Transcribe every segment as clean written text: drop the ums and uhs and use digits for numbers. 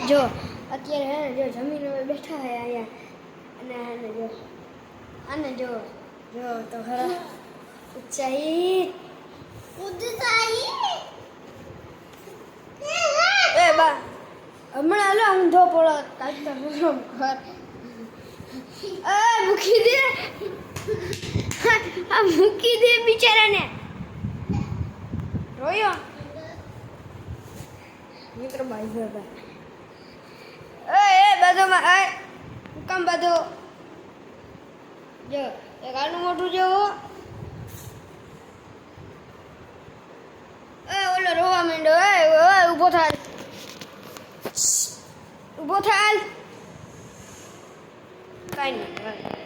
જો અત્યારે હે જો જમીન પર બેઠા હે અહીંયા અને જો તો ખરા ઉત્સાહિત એ બા હમણાં હાલો ઊંધો પડો કાઢતા ઘર મૂકી દે આ મૂકી દે બિચારાને રોયો મિત્ર ભાઈ ભાઈ એ બાજુમાં એ કામ બાજુ જો એક આનું મોટું જેવું ઓલો રોવા માંડ્યો ઊભો થાય ઊભો થાય કાંઈ નહીં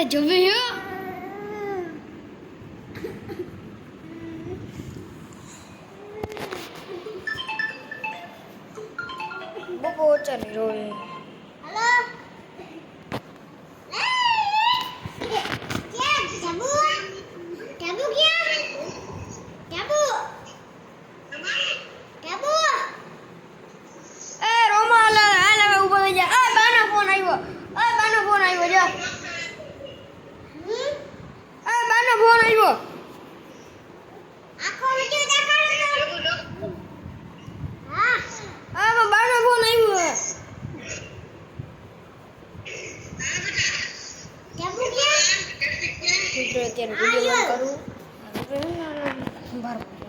જમે બપો ચાલી રોય ફોન આવ્યો